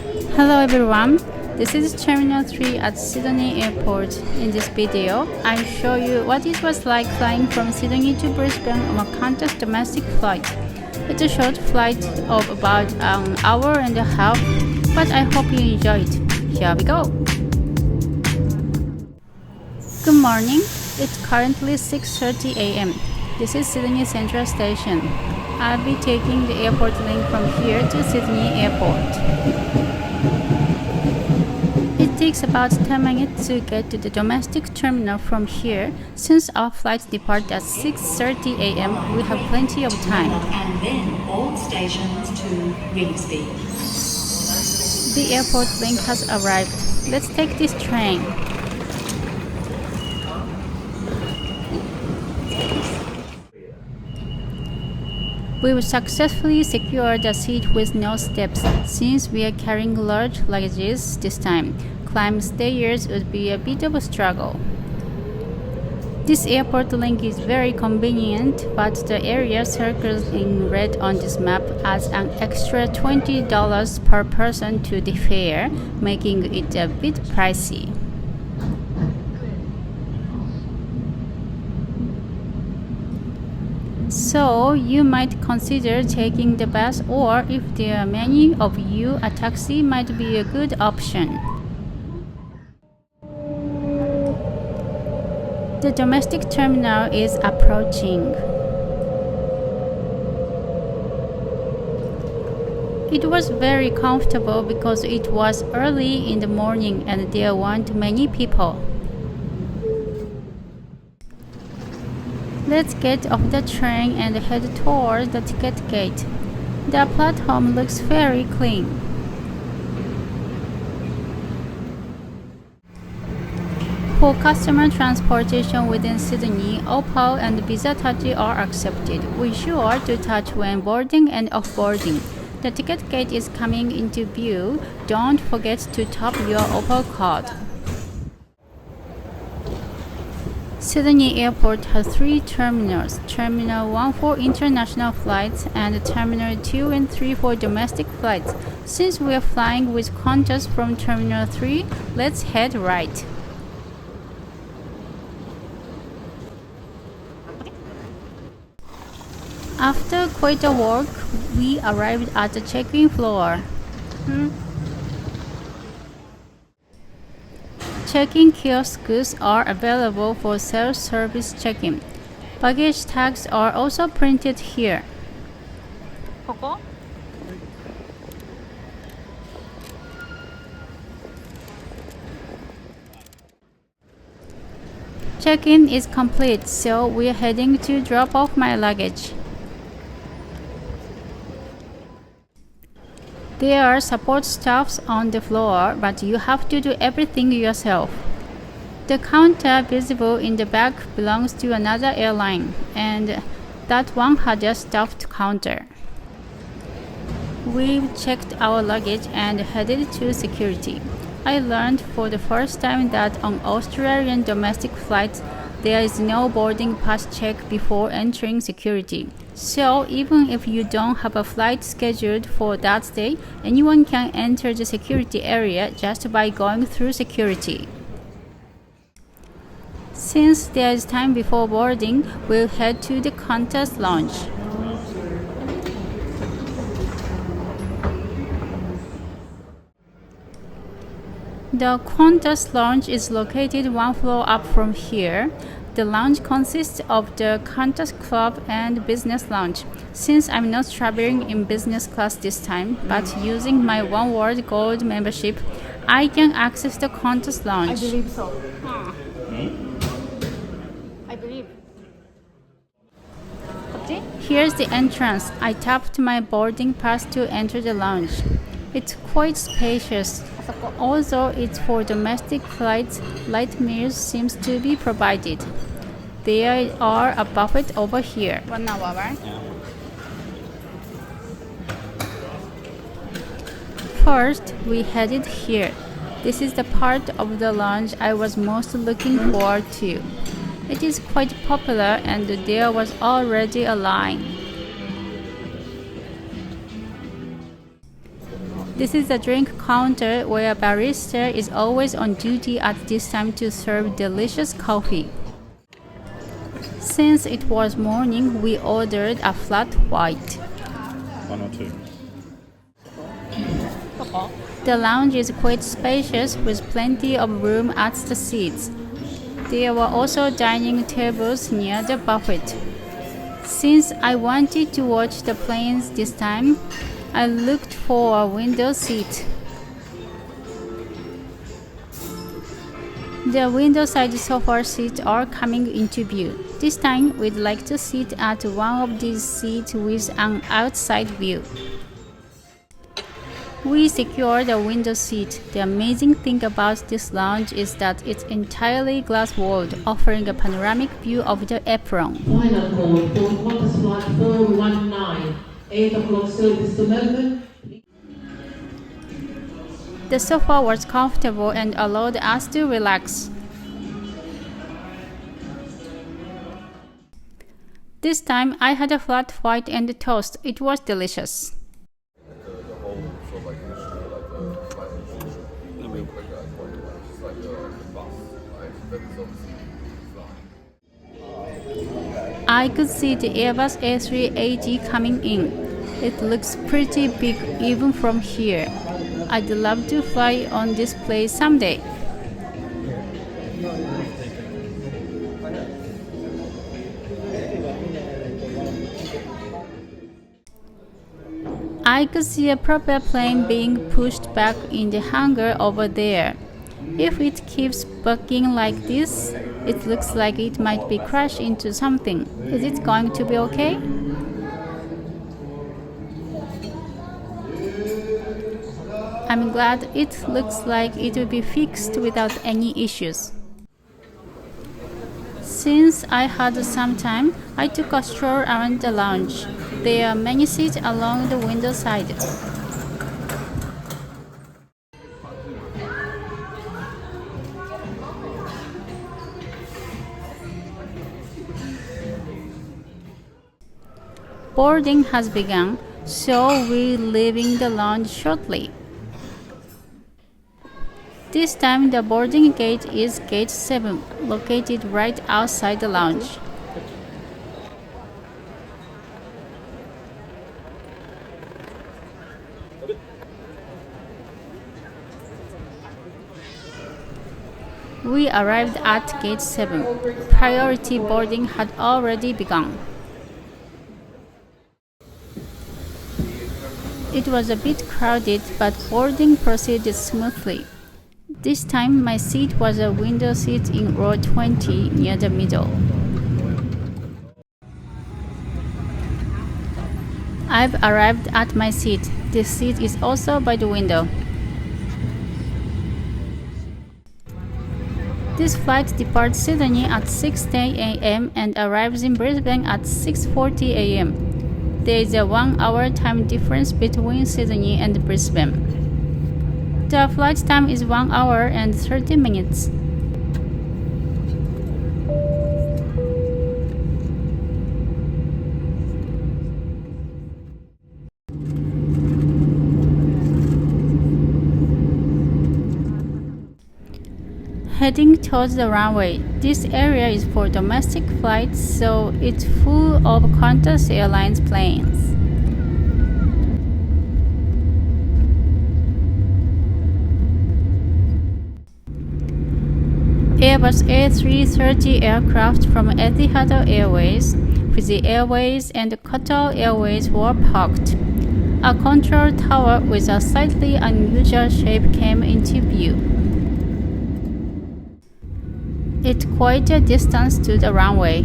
Hello everyone, this is Terminal 3 at Sydney Airport. In this video, I'll show you what it was like flying from Sydney to Brisbane on a Qantas domestic flight. It's a short flight of about an hour and a half, but I hope you enjoy it. Here we go! Good morning, it's currently 6:30 a.m. This is Sydney Central Station. I'll be taking the airport link from here to Sydney Airport. It takes about 10 minutes to get to the domestic terminal from here. Since our flight departs at 6:30 a.m., we have plenty of time. And then all stations to Brisbane. The airport link has arrived. Let's take this train. We've successfully secured a seat with no steps. Since we are carrying large luggages this time, climb stairs would be a bit of a struggle. This airport link is very convenient, but the area circled in red on this map adds an extra $20 per person to the fare, making it a bit pricey. So you might consider taking the bus, or if there are many of you, a taxi might be a good option. The domestic terminal is approaching. It was very comfortable because it was early in the morning and there weren't many people. Let's get off the train and head towards the ticket gate. The platform looks very clean. For customer transportation within Sydney, Opal and Visa Touch are accepted. Be sure to touch when boarding and off-boarding. The ticket gate is coming into view. Don't forget to tap your Opal card. Sydney Airport has 3 terminals, Terminal 1 for international flights and Terminal 2 and 3 for domestic flights. Since we are flying with Qantas from Terminal 3, let's head right. After quite a walk, we arrived at the check-in floor. Check-in kiosks are available for self-service check-in. Baggage tags are also printed here. Check-in is complete, so we're heading to drop off my luggage. There are support staffs on the floor, but you have to do everything yourself. The counter visible in the back belongs to another airline, and that one had a staffed counter. We've checked our luggage and headed to security. I learned for the first time that on Australian domestic flights, there is no boarding pass check before entering security. So even if you don't have a flight scheduled for that day, anyone can enter the security area just by going through security. Since there is time before boarding, we'll head to the Qantas lounge. The Qantas lounge is located 1 floor up from here. The lounge consists of the Qantas Club and Business Lounge. Since I'm not traveling in business class this time, but using my One World Gold membership, I can access the Qantas lounge. I believe so. I believe. Here's the entrance. I tapped my boarding pass to enter the lounge. It's quite spacious. Although it's for domestic flights, light meals seems to be provided. There are a buffet over here. 1 hour, right? First, we headed here. This is the part of the lounge I was most looking forward to. It is quite popular and there was already a line. This is a drink counter where a barista is always on duty at this time to serve delicious coffee. Since it was morning, we ordered a flat white. One or two. The lounge is quite spacious with plenty of room at the seats. There were also dining tables near the buffet. Since I wanted to watch the planes this time, I looked for a window seat. The window side sofa seats are coming into view. This time, we'd like to sit at one of these seats with an outside view. We secured a window seat. The amazing thing about this lounge is that it's entirely glass-walled, offering a panoramic view of the apron. Final call for Qantas flight 419, 8 o'clock service to Melbourne. The sofa was comfortable and allowed us to relax. This time, I had a flat white and toast. It was delicious. I could see the Airbus A380 coming in. It looks pretty big even from here. I'd love to fly on this plane someday. I could see a proper plane being pushed back in the hangar over there. If it keeps bucking like this, it looks like it might be crashed into something. Is it going to be okay? I'm glad it looks like it will be fixed without any issues. Since I had some time, I took a stroll around the lounge. There are many seats along the window side. Boarding has begun, so we're leaving the lounge shortly. This time the boarding gate is Gate 7, located right outside the lounge. We arrived at Gate 7. Priority boarding had already begun. It was a bit crowded, but boarding proceeded smoothly. This time, my seat was a window seat in row 20 near the middle. I've arrived at my seat. This seat is also by the window. This flight departs Sydney at 6:10 a.m. and arrives in Brisbane at 6:40 a.m. There is a 1-hour time difference between Sydney and Brisbane. The flight time is 1 hour and 30 minutes. Heading towards the runway. This area is for domestic flights, so it's full of Qantas Airlines planes. Airbus A330 aircraft from Etihad Airways, Fiji Airways, and Qatar Airways were parked. A control tower with a slightly unusual shape came into view. It's quite a distance to the runway.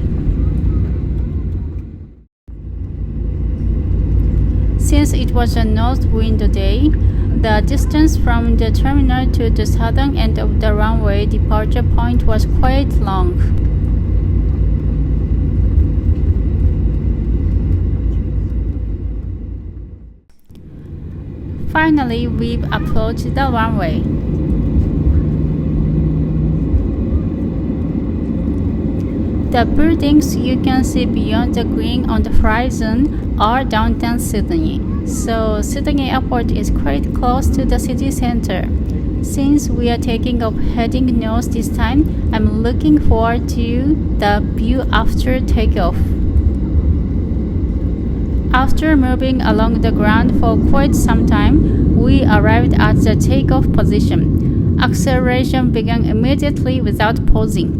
Since it was a north wind day, the distance from the terminal to the southern end of the runway departure point was quite long. Finally, we've approached the runway. The buildings you can see beyond the green on the horizon are downtown Sydney. So Sydney Airport is quite close to the city center. Since we are taking off heading north this time, I'm looking forward to the view after takeoff. After moving along the ground for quite some time, we arrived at the takeoff position. Acceleration began immediately without pausing.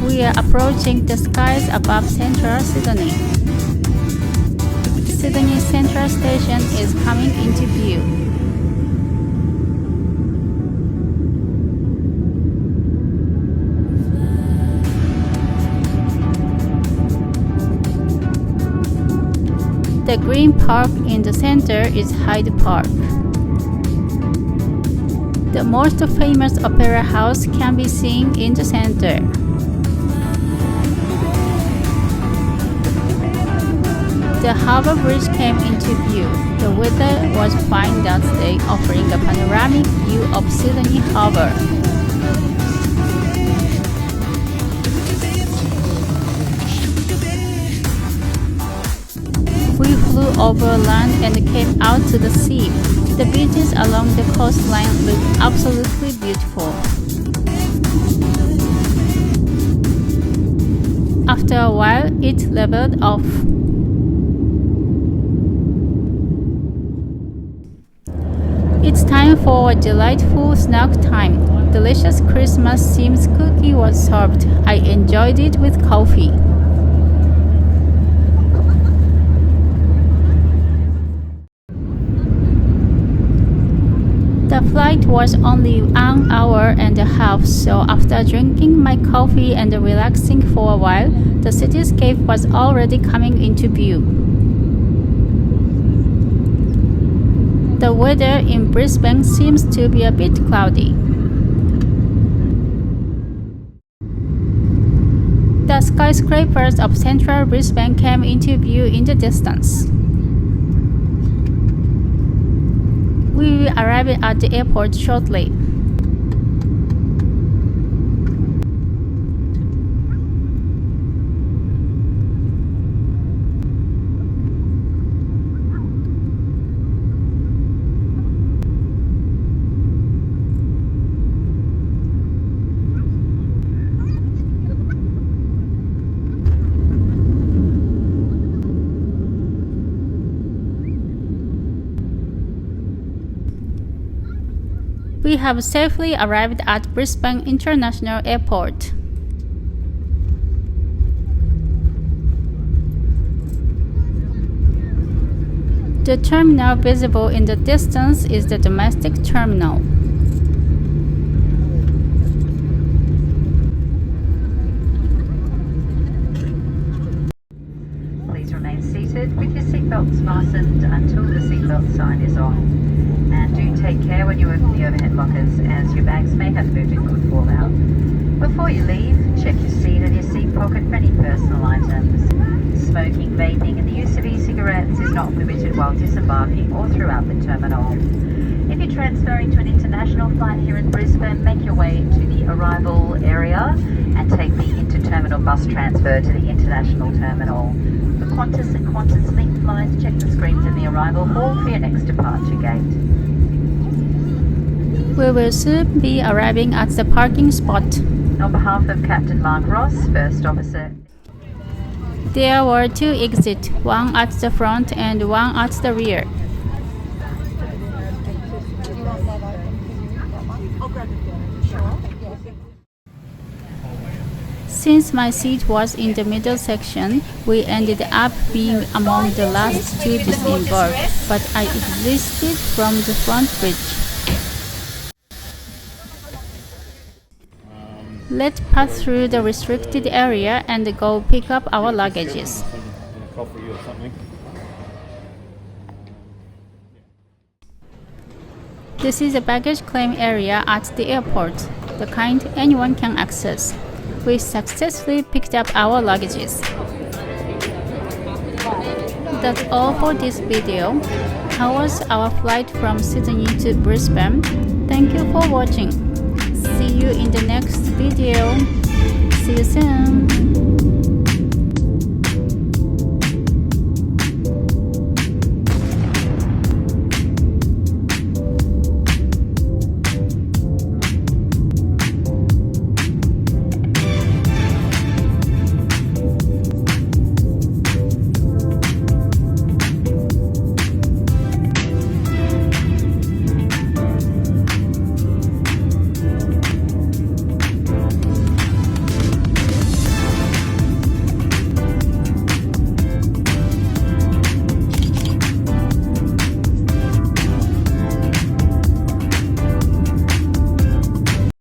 We are approaching the skies above central Sydney. Sydney Central Station is coming into view. The green park in the center is Hyde Park. The most famous opera house can be seen in the center. The harbour bridge came into view. The weather was fine that day, offering a panoramic view of Sydney Harbour. We flew over land and came out to the sea. The beaches along the coastline looked absolutely beautiful. After a while, it leveled off. It's time for a delightful snack time. Delicious Christmas-themed cookie was served. I enjoyed it with coffee. The flight was only an hour and a half, so after drinking my coffee and relaxing for a while, the cityscape was already coming into view. The weather in Brisbane seems to be a bit cloudy. The skyscrapers of central Brisbane came into view in the distance. We will arrive at the airport shortly. We have safely arrived at Brisbane International Airport. The terminal visible in the distance is the domestic terminal. Please remain seated with your seatbelts fastened until the seatbelt sign is on. And do take care when you open the overhead lockers, as your bags may have moved and could fall out. Before you leave, check your seat and your seat pocket for any personal items. Smoking, vaping and the use of e-cigarettes is not permitted while disembarking or throughout the terminal. If you're transferring to an international flight here in Brisbane, make your way to the arrival area and take the inter-terminal bus transfer to the international terminal. For Qantas and Qantas Link flights, check the screens in the arrival hall for your next departure gate. We will soon be arriving at the parking spot. On behalf of Captain Mark Ross, First Officer. There were two exits, one at the front and one at the rear. Since my seat was in the middle section, we ended up being among the last to disembark, but I exited from the front bridge. Let's pass through the restricted area and go pick up our luggages. Coffee or something. This is a baggage claim area at the airport, the kind anyone can access. We successfully picked up our luggages. That's all for this video. How was our flight from Sydney to Brisbane? Thank you for watching. See you in the next video. See you soon.